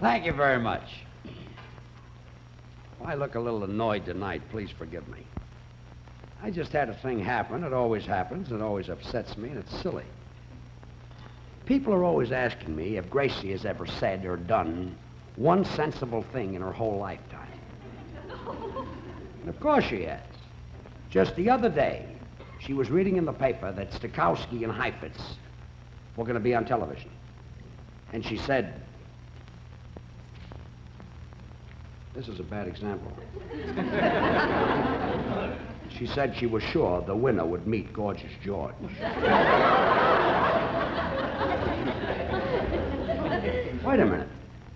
Thank you very much. If I look a little annoyed tonight, please forgive me. I just had a thing happen. It always happens. It always upsets me, and it's silly. People are always asking me if Gracie has ever said or done one sensible thing in her whole lifetime. And of course she has. Just the other day, she was reading in the paper that Stokowski and Heifetz were going to be on television. And she said, this is a bad example. She said she was sure the winner would meet Gorgeous George. Wait a minute.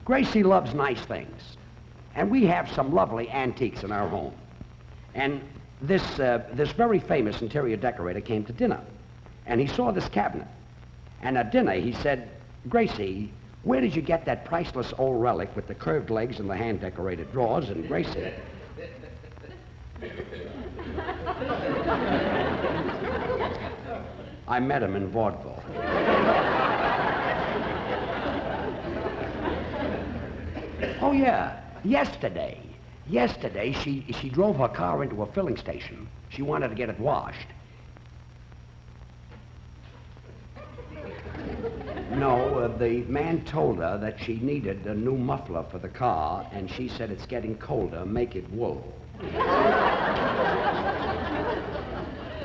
Gracie loves nice things. And we have some lovely antiques in our home. And this very famous interior decorator came to dinner. And he saw this cabinet. And at dinner he said, Gracie, where did you get that priceless old relic with the curved legs and the hand-decorated drawers? And Gracie... I met him in vaudeville. Oh, yeah. Yesterday, she drove her car into a filling station. She wanted to get it washed. No, the man told her that she needed a new muffler for the car, and she said, it's getting colder, make it wool.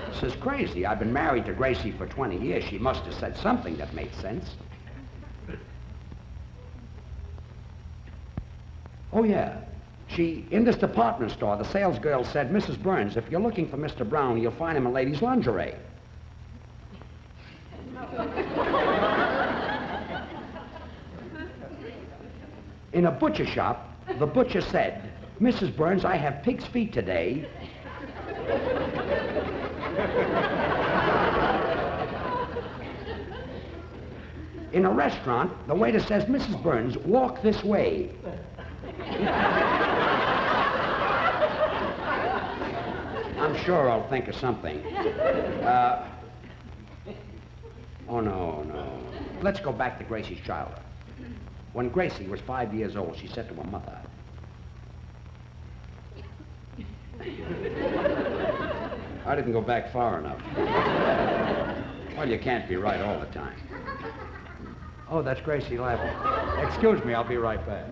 This is crazy. I've been married to Gracie for 20 years. She must have said something that made sense. Oh, yeah. In this department store, the sales girl said, Mrs. Burns, if you're looking for Mr. Brown, you'll find him in ladies' lingerie. In a butcher shop, the butcher said, Mrs. Burns, I have pig's feet today. In a restaurant, the waiter says, Mrs. Burns, walk this way. I'm sure I'll think of something. Oh, no. Let's go back to Gracie's childhood. When Gracie was 5 years old, she said to her mother, I didn't go back far enough. Well, you can't be right all the time. Oh, that's Gracie laughing. Excuse me, I'll be right back.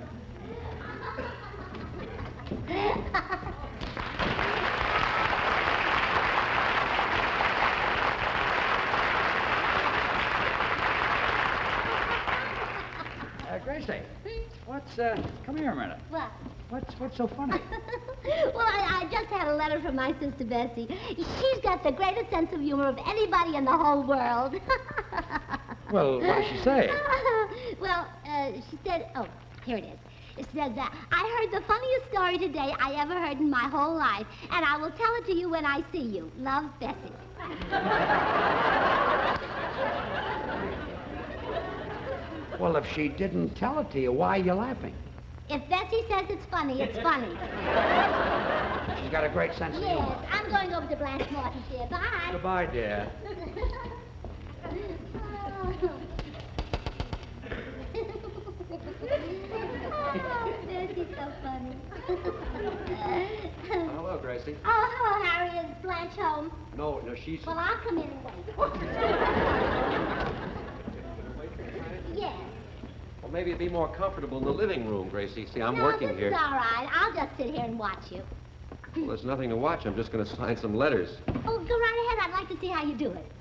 Gracie, come here a minute. What? What's so funny? Well, I just had a letter from my sister Bessie. She's got the greatest sense of humor of anybody in the whole world. Well, what did she say? She said, oh, here it is. It says, I heard the funniest story today I ever heard in my whole life, and I will tell it to you when I see you. Love, Bessie. Well, if she didn't tell it to you, why are you laughing? If Bessie says it's funny, it's funny. She's got a great sense of humor. Yes, I'm going over to Blanche Morton's, dear. Bye. Goodbye, dear. Oh, Bessie's so funny. Hello, Gracie. Oh, hello, Harry. Is Blanche home? No, she's... Well, I'll come in and wait. Yes. Well, maybe it'd be more comfortable in the living room, Gracie. See, I'm working here. No, this is all right. I'll just sit here and watch you. Well, there's nothing to watch. I'm just going to sign some letters. Oh, go right ahead. I'd like to see how you do it.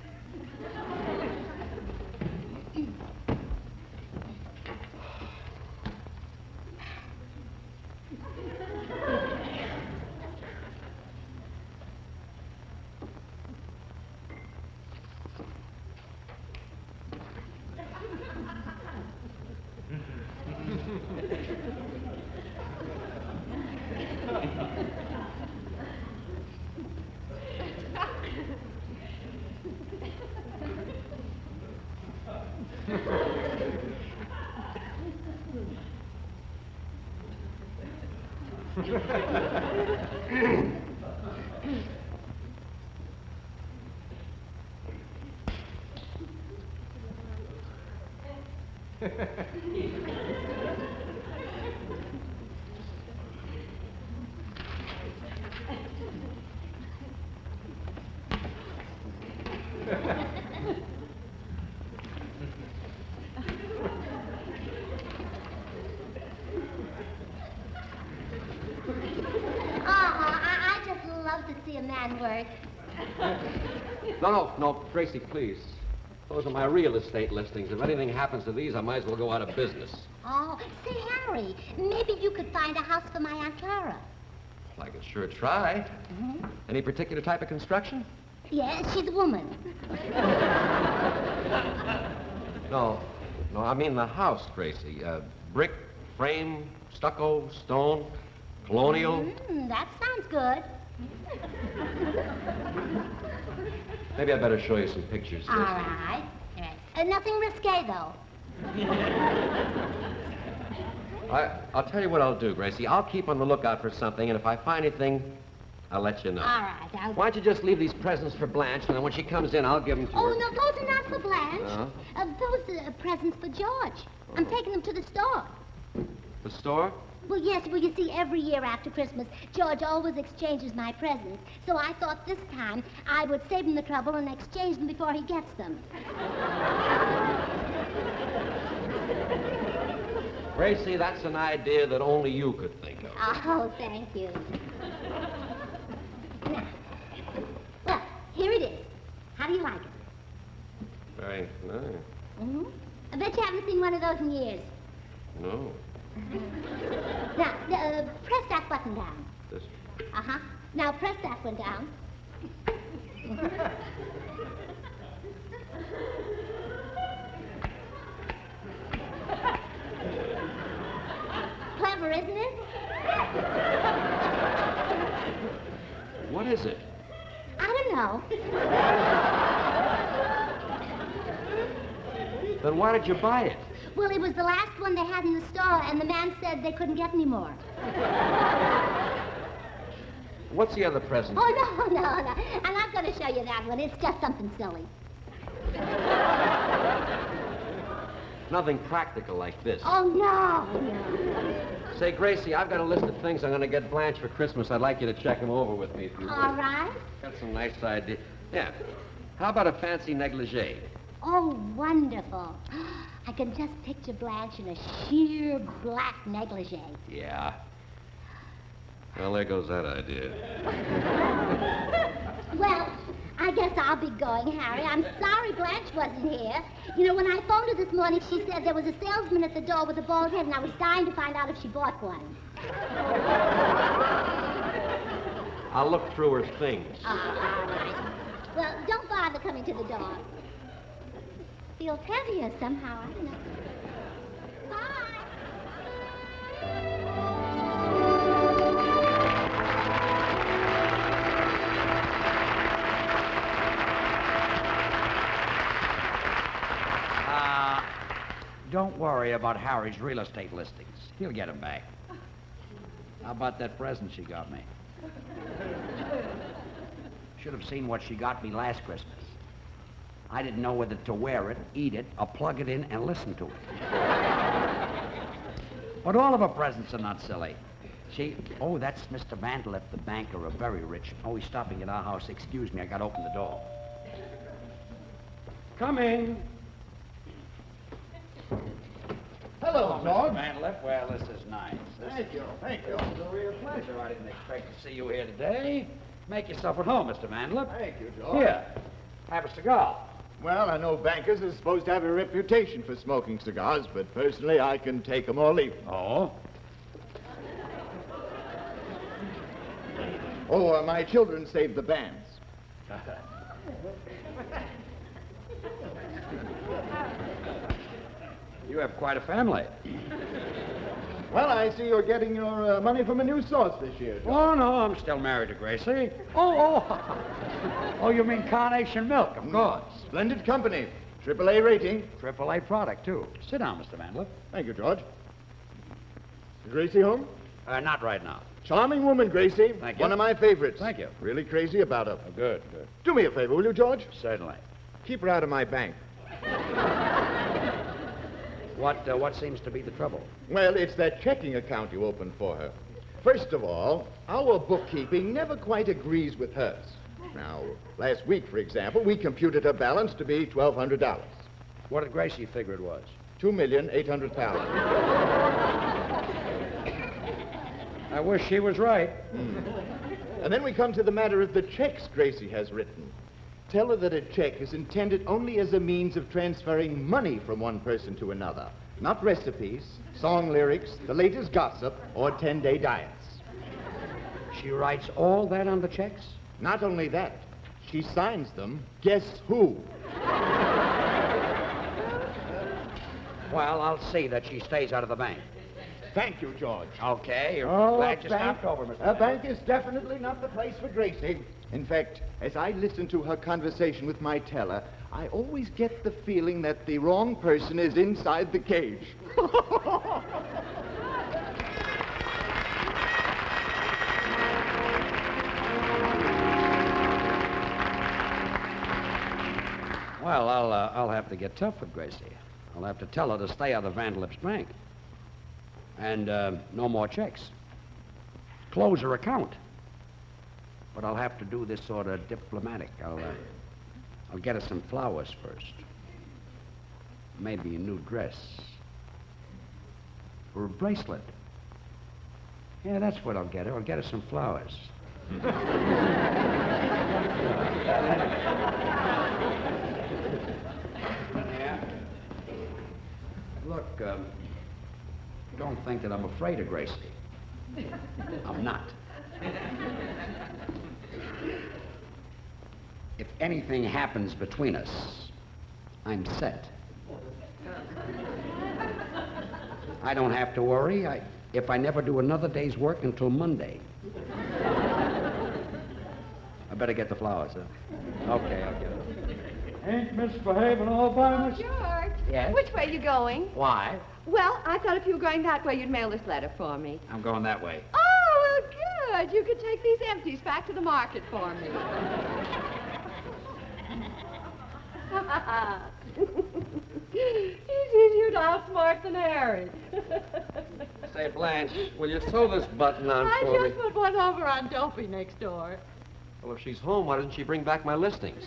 handwork. No, Gracie, please. Those are my real estate listings. If anything happens to these, I might as well go out of business. Oh, say, Harry, maybe you could find a house for my Aunt Clara. I could sure try. Mm-hmm. Any particular type of construction? Yeah, she's a woman. No, I mean the house, Gracie. Brick, frame, stucco, stone, colonial. That sounds good. Maybe I better show you some pictures. All right. Nothing risque, though. I'll tell you what I'll do, Gracie. I'll keep on the lookout for something, and if I find anything, I'll let you know. All right, Why don't you just leave these presents for Blanche, and then when she comes in, I'll give them to her. Oh, no, those are not for Blanche. Uh-huh. Those are presents for George. I'm taking them to the store. The store? Well, yes, you see, every year after Christmas, George always exchanges my presents. So I thought this time I would save him the trouble and exchange them before he gets them. Gracie, that's an idea that only you could think of. Oh, thank you. Now, well, here it is. How do you like it? Very nice. Mm-hmm. I bet you haven't seen one of those in years. No. Now, press that button down. This. Uh-huh. Now press that one down. Clever, isn't it? What is it? I don't know. Then why did you buy it? Well, it was the last one they had in the store, and the man said they couldn't get any more. What's the other present? Oh, no. I'm not going to show you that one. It's just something silly. Nothing practical like this. Oh, no. Say, Gracie, I've got a list of things I'm going to get Blanche for Christmas. I'd like you to check them over with me if you would. All right. Got some nice ideas. Yeah. How about a fancy negligee? Oh, wonderful. I can just picture Blanche in a sheer black negligee. Yeah. Well, there goes that idea. Well, I guess I'll be going, Harry. I'm sorry Blanche wasn't here. You know, when I phoned her this morning, she said there was a salesman at the door with a bald head, and I was dying to find out if she bought one. I'll look through her things. All right. Well, don't bother coming to the door. Feels heavier somehow, I don't know. Bye. Don't worry about Harry's real estate listings. He'll get them back. How about that present she got me? Should have seen what she got me last Christmas. I didn't know whether to wear it, eat it, or plug it in and listen to it. But all of her presents are not silly. Oh, that's Mr. Vandalef, the banker, a very rich. Oh, he's stopping at our house. Excuse me, I gotta open the door. Come in. Hello, George. Mr. Vandalef, well, this is nice. Thank you. It's a real pleasure. I didn't expect to see you here today. Make yourself at home, Mr. Vandalef. Thank you, George. Here, have a cigar. Well, I know bankers are supposed to have a reputation for smoking cigars, but personally, I can take 'em or leave 'em. Oh? Oh, my children saved the bands. You have quite a family. Well, I see you're getting your money from a new source this year, George. Oh, no, I'm still married to Gracie. Oh, you mean Carnation Milk, of course. Splendid company. AAA rating. AAA product, too. Sit down, Mr. Vandalef. Thank you, George. Is Gracie home? Not right now. Charming woman, Gracie. Thank you. One of my favorites. Thank you. Really crazy about her. Oh, good. Do me a favor, will you, George? Certainly. Keep her out of my bank. What seems to be the trouble? Well, it's that checking account you opened for her. First of all, our bookkeeping never quite agrees with hers. Now, last week, for example, we computed her balance to be $1,200. What did Gracie figure it was? $2,800,000. I wish she was right. And then we come to the matter of the checks Gracie has written. Tell her that a check is intended only as a means of transferring money from one person to another, not recipes, song lyrics, the latest gossip, or 10-day diets. She writes all that on the checks? Not only that, she signs them, guess who? Well, I'll see that she stays out of the bank. Thank you, George. Okay, you're Oh, glad you bank- stopped over, Mr. A bank is definitely not the place for Gracie. In fact, as I listen to her conversation with my teller, I always get the feeling that the wrong person is inside the cage. Well, I'll have to get tough with Gracie. I'll have to tell her to stay out of Vandalip's bank. And no more checks. Close her account. But I'll have to do this sort of diplomatic. I'll get her some flowers first. Maybe a new dress. Or a bracelet. Yeah, that's what I'll get her. I'll get her some flowers. Yeah. Look, don't think that I'm afraid of Gracie. I'm not. If anything happens between us, I'm set. I don't have to worry if I never do another day's work until Monday. I better get the flowers, huh? Okay, I'll get them. Ain't misbehaving all by myself. George. Yes? Which way are you going? Why? Well, I thought if you were going that way, you'd mail this letter for me. I'm going that way. Oh, well, good. You could take these empties back to the market for me. He's easier to outsmart than Harry. Say, Blanche, will you sew this button on I for me? just put one over on Dopey next door. Well, if she's home, why doesn't she bring back my listings?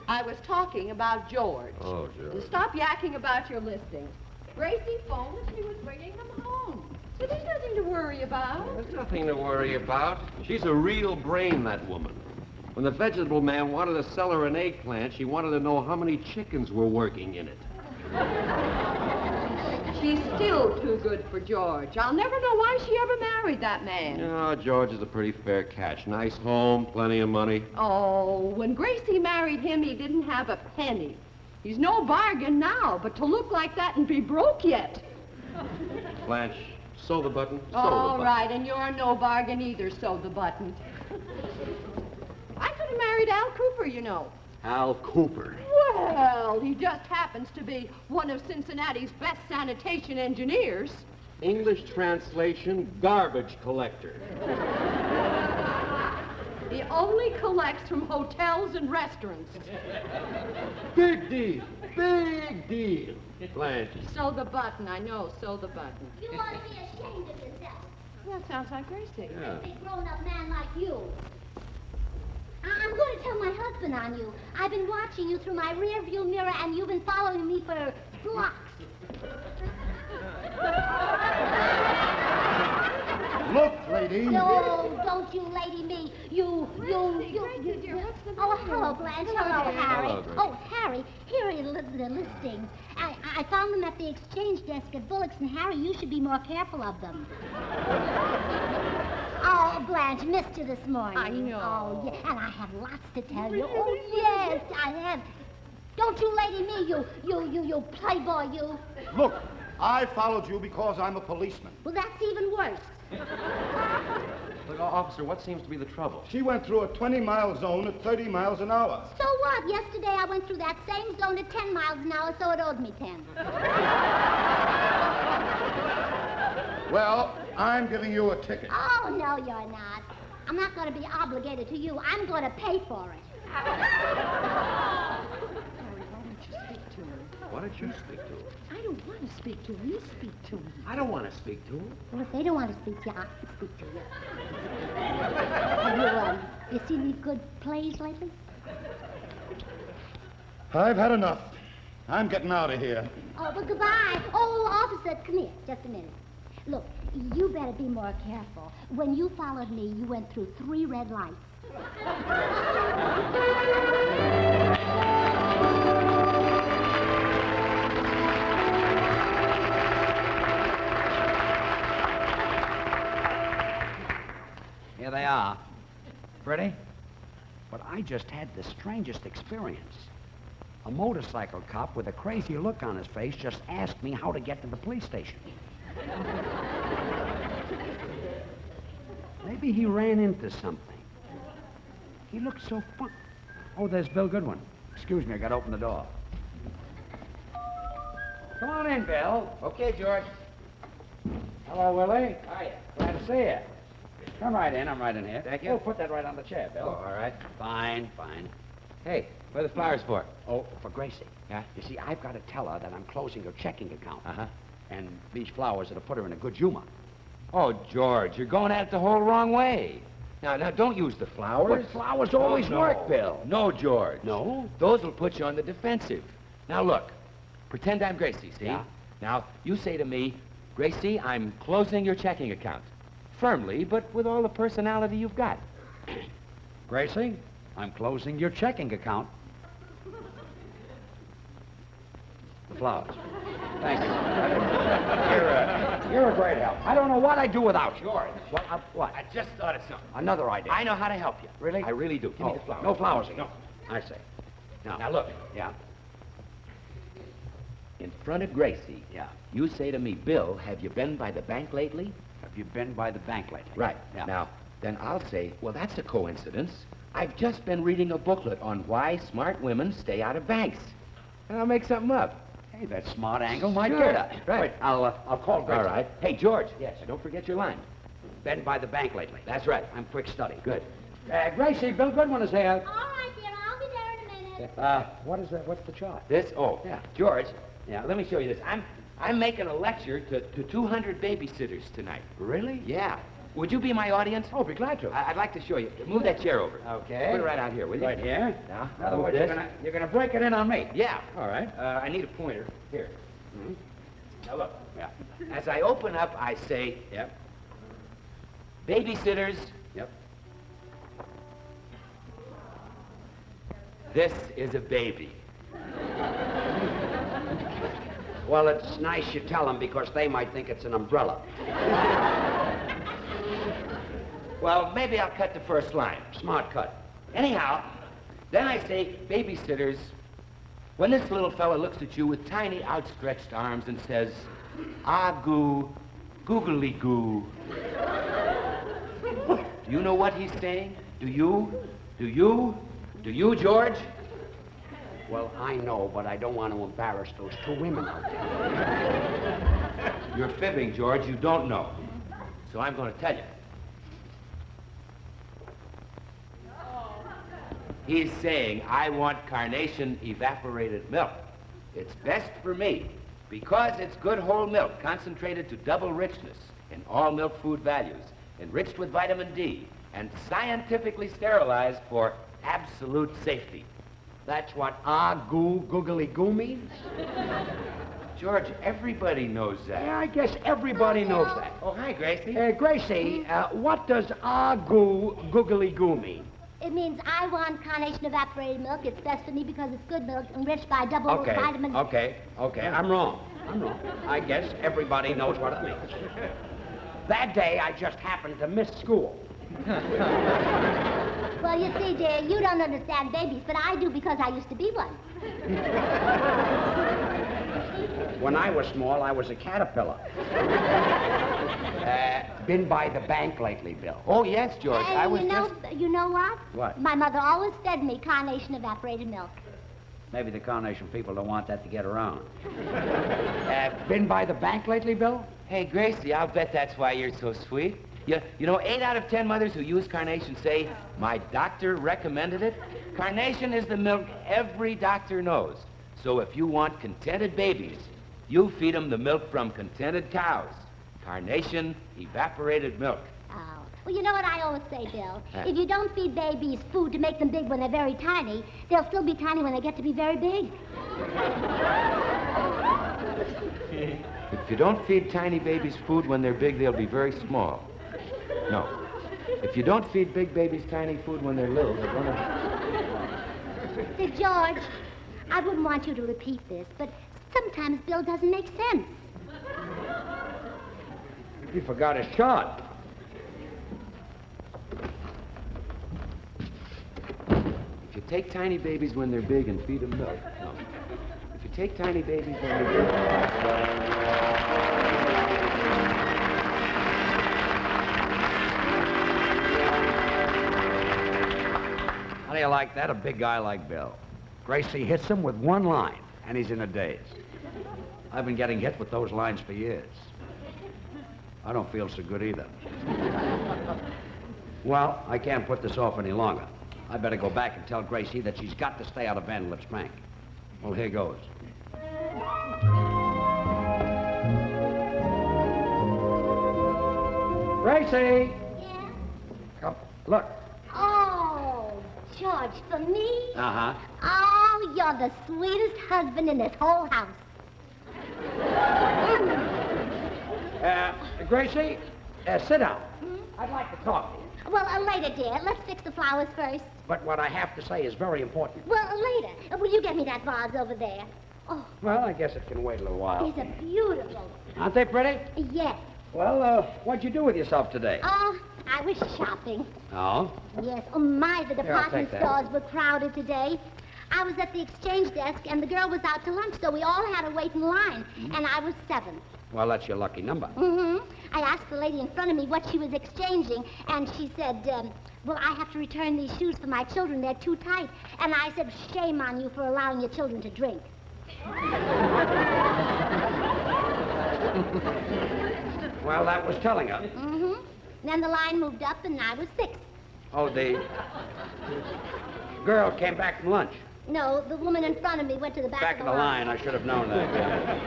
I was talking about George. Oh, George. And stop yakking about your listings. Gracie phoned that she was bringing them home. So there's nothing to worry about. There's nothing to worry about. She's a real brain, that woman. When the vegetable man wanted to sell her an eggplant, she wanted to know how many chickens were working in it. She's still too good for George. I'll never know why she ever married that man. Oh, George is a pretty fair catch. Nice home, plenty of money. Oh, when Gracie married him, he didn't have a penny. He's no bargain now, but to look like that and be broke yet. Blanche, sew the button. Sew the All button. right, and you're no bargain either, sew the button. I could have married Al Cooper, you know. Al Cooper. Well, he just happens to be one of Cincinnati's best sanitation engineers. English translation, garbage collector. He only collects from hotels and restaurants. Big deal. Big deal. Blanche. Sew the button, I know, sew the button. You ought to be ashamed of yourself. That sounds like Gracie. Yeah. A big grown-up man like you. I'm going to tell my husband on you. I've been watching you through my rearview mirror, and you've been following me for blocks. Look, lady. No, don't you lady me. You. Gracie, dear, what's the Oh, matter? hello, Blanche. Hello, Hello, dear. Harry. Hello, Gracie. Oh, Harry, here are the listings. I found them at the exchange desk at Bullock's, and Harry, you should be more careful of them. Oh, Blanche, missed you this morning. I know. Oh, yeah, and I have lots to tell you. Oh, yes, I have. Don't you lady me, you playboy, you. Look, I followed you because I'm a policeman. Well, that's even worse. Look, officer, what seems to be the trouble? She went through a 20-mile zone at 30 miles an hour. So what? Yesterday I went through that same zone at 10 miles an hour, so it owed me 10. Well, I'm giving you a ticket. Oh, no, you're not. I'm not going to be obligated to you. I'm going to pay for it. Why don't you speak to her? I don't want to speak to him. You speak to him. I don't want to speak to her. Well, if they don't want to speak to you, I can speak to you. Have you seen any good plays lately? I've had enough. I'm getting out of here. Oh, well, goodbye. Oh, officer, come here. Just a minute. Look, you better be more careful. When you followed me, you went through 3 red lights. Here they are. Pretty? But I just had the strangest experience. A motorcycle cop with a crazy look on his face just asked me how to get to the police station. Maybe he ran into something. He looked so fun. Oh, there's Bill Goodwin. Excuse me, I gotta open the door. Come on in, Bill. Okay, George. Hello, Willie. Hiya. Glad to see you. Come right in. I'm right in here. Thank you. Oh, put that right on the chair, Bill. Oh, all right. Fine, fine. Hey, what are the flowers for? Oh, for Gracie. Yeah? You see, I've got to tell her that I'm closing her checking account. Uh-huh. And these flowers are to put her in a good humor. Oh, George, you're going at it the whole wrong way. Now, don't use the flowers. But flowers always no. work, Bill. No, George. No? Those will put you on the defensive. Now, look. Pretend I'm Gracie, see? Yeah. Now, you say to me, Gracie, I'm closing your checking account. Firmly, but with all the personality you've got. Gracie, I'm closing your checking account. The flowers. Thank you. You're a great help. I don't know what I'd do without you. George. What? I just thought of something. Another idea. I know how to help you. Really? I really do. Give me the flowers. No flowers again. No. I see. Now, look. Yeah. In front of Gracie, Yeah. you say to me, Bill, have you been by the bank lately? Have you been by the bank lately? Right. Yeah. Now, then I'll say, well, that's a coincidence. I've just been reading a booklet on why smart women stay out of banks. And I'll make something up. Hey, that smart angle might Sure. get her. Right. Wait, I'll call Gracie. All right. Hey, George. Yes. Don't forget your line. Been by the bank lately. That's right. I'm quick study. Good. Gracie, Bill Goodwin is here. All right, dear, I'll be there in a minute. What is that? What's the chart? This? Oh, Yeah. George. Yeah. Let me show you this. I'm making a lecture to 200 babysitters tonight. Really? Yeah. Would you be my audience? Oh, be glad to. I'd like to show you. Move that chair over. Okay. Put it right out here, will you? Right here. Now, In other move words, this. you're gonna break it in on me. Yeah. All right. I need a pointer. Here. Mhm. Now look. Yeah. As I open up, I say, Yep. babysitters, Yep. this is a baby. Well, it's nice you tell them because they might think it's an umbrella. Well, maybe I'll cut the first line. Smart cut. Anyhow, then I say, babysitters, when this little fella looks at you with tiny outstretched arms and says, ah, goo, googly goo. Do you know what he's saying? Do you? Do you? Do you, George? Well, I know, but I don't want to embarrass those 2 women out there. You're fibbing, George. You don't know. So I'm going to tell you. He's saying, I want carnation evaporated milk. It's best for me because it's good whole milk, concentrated to double richness in all milk food values, enriched with vitamin D, and scientifically sterilized for absolute safety. That's what googly goo means? George, everybody knows that. Yeah, I guess everybody knows that. Oh, hi, Gracie. Gracie, what does googly goo mean? It means I want carnation evaporated milk. It's best for me because it's good milk enriched by double vitamins. Okay. I'm wrong. I guess everybody knows what it means. That day, I just happened to miss school. Well, you see, dear, you don't understand babies, but I do because I used to be one. When I was small, I was a caterpillar. Been by the bank lately, Bill. Oh, yes, George. And I was you know what? What? My mother always fed me carnation evaporated milk. Maybe the carnation people don't want that to get around. Been by the bank lately, Bill? Hey, Gracie, I'll bet that's why you're so sweet. You know, 8 out of 10 mothers who use carnation say, my doctor recommended it. Carnation is the milk every doctor knows. So if you want contented babies, you feed them the milk from contented cows. Carnation evaporated milk. Oh. Well, you know what I always say, Bill? Huh? If you don't feed babies food to make them big when they're very tiny, they'll still be tiny when they get to be very big. If you don't feed tiny babies food when they're big, they'll be very small. No. If you don't feed big babies tiny food when they're little, they're gonna... Say, George, I wouldn't want you to repeat this, but sometimes Bill doesn't make sense. He forgot his chart. If you take tiny babies when they're big and feed them milk, no. If you take tiny babies when they're big... How do you like that, a big guy like Bill? Gracie hits him with one line, and he's in a daze. I've been getting hit with those lines for years. I don't feel so good either. Well, I can't put this off any longer. I better go back and tell Gracie that she's got to stay out of Vanderlip's bank. Well, here goes. Gracie! Yeah? Come, look. Oh, George, for me? Uh-huh. Oh, you're the sweetest husband in this whole house. Gracie, sit down. I'd like to talk to you. Well, later, dear. Let's fix the flowers first. But what I have to say is very important. Well, later. Will you get me that vase over there? Oh, Well, I guess it can wait a little while. these are beautiful. Aren't they pretty? Yes. Well, what'd you do with yourself today? Oh, I was shopping. Oh? Yes. Oh, my, the Here, I'll department take that. stores were crowded today. I was at the exchange desk, and the girl was out to lunch, so we all had to wait in line. And I was 7th. Well, that's your lucky number. Mm-hmm. I asked the lady in front of me what she was exchanging, and she said, well, I have to return these shoes for my children. They're too tight. And I said, shame on you for allowing your children to drink. Well, that was telling her. Mm-hmm. Then the line moved up, and I was 6th. Oh, the girl came back from lunch. No, the woman in front of me went to the Back of the line. I should have known that.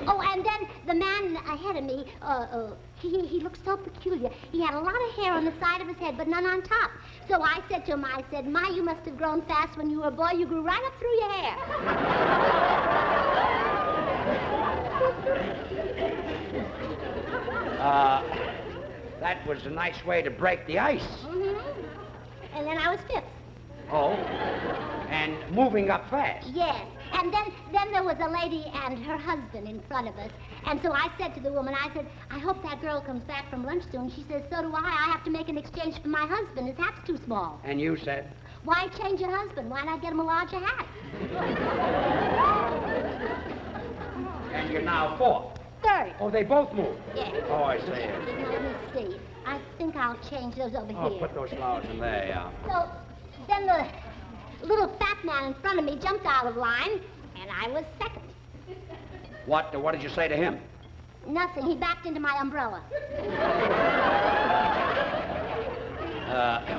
Oh, and then the man ahead of me, he looked so peculiar. He had a lot of hair on the side of his head, but none on top. So I said to him, "My, you must have grown fast when you were a boy. You grew right up through your hair." That was a nice way to break the ice. Mm-hmm. And then I was 5th. Oh? And moving up fast. Yes. And then there was a lady and her husband in front of us. And so I said to the woman, I said, I hope that girl comes back from lunch soon. She says, so do I. I have to make an exchange for my husband. His hat's too small. And you said? Why change your husband? Why not get him a larger hat? And you're now 4th. 3rd. Oh, they both moved. Yes. Oh, I see. Now, let me see. I think I'll change those over Oh, here. put those flowers in there, yeah. So then the little fat man in front of me jumped out of line, and I was 2nd. What did you say to him? Nothing. He backed into my umbrella.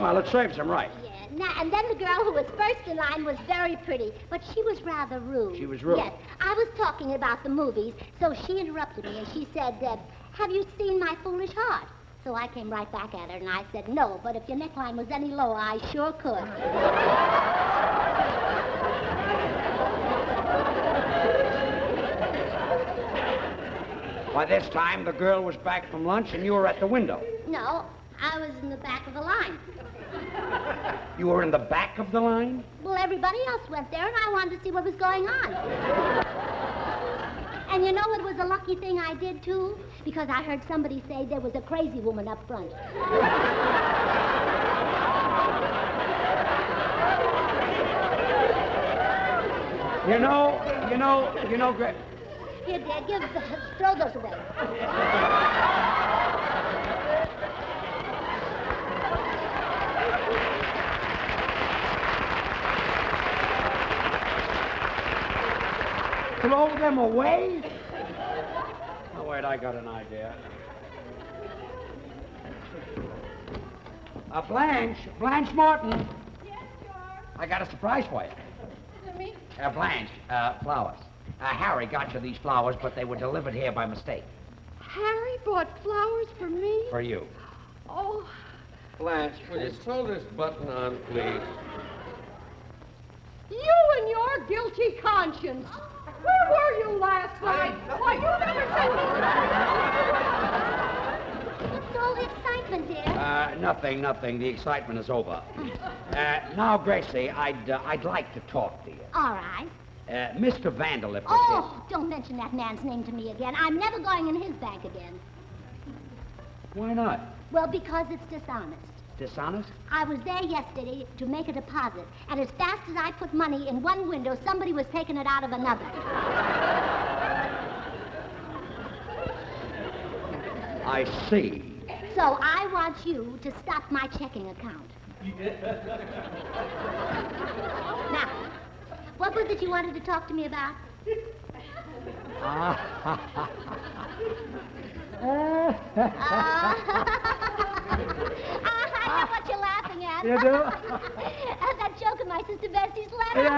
Well, it serves him right. Yeah. Now, and then the girl who was first in line was very pretty, but she was rather rude. She was rude? Yes. I was talking about the movies, so she interrupted me, and she said, have you seen My Foolish Heart? So I came right back at her, and I said, no, but if your neckline was any lower, I sure could. By this time, the girl was back from lunch, and you were at the window. No, I was in the back of the line. You were in the back of the line? Well, everybody else went there, and I wanted to see what was going on. And you know, it was a lucky thing I did, too, because I heard somebody say there was a crazy woman up front. You know, Here, Dad, throw those away. Throw them away? Oh, wait, I got an idea. Blanche Martin. Yes, George. I got a surprise for you. To me? Blanche, flowers. Harry got you these flowers, but they were delivered here by mistake. Harry bought flowers for me? For you. Oh, Blanche, will you sew this button on, please? you and your guilty conscience. Where were you last night? Why, you never said... What's all the excitement, dear? Nothing. The excitement is over. Now, Gracie, I'd like to talk to you. All right. Mr. Vanderlip is Oh, don't mention that man's name to me again. I'm never going in his bank again. here. Why not? Well, because it's dishonest. Dishonest? I was there yesterday to make a deposit, and as fast as I put money in one window, somebody was taking it out of another. I see. So I want you to stop my checking account. Now, what was it you wanted to talk to me about? Ah. I know what you're laughing at. You do? That joke of my sister Bessie's letter.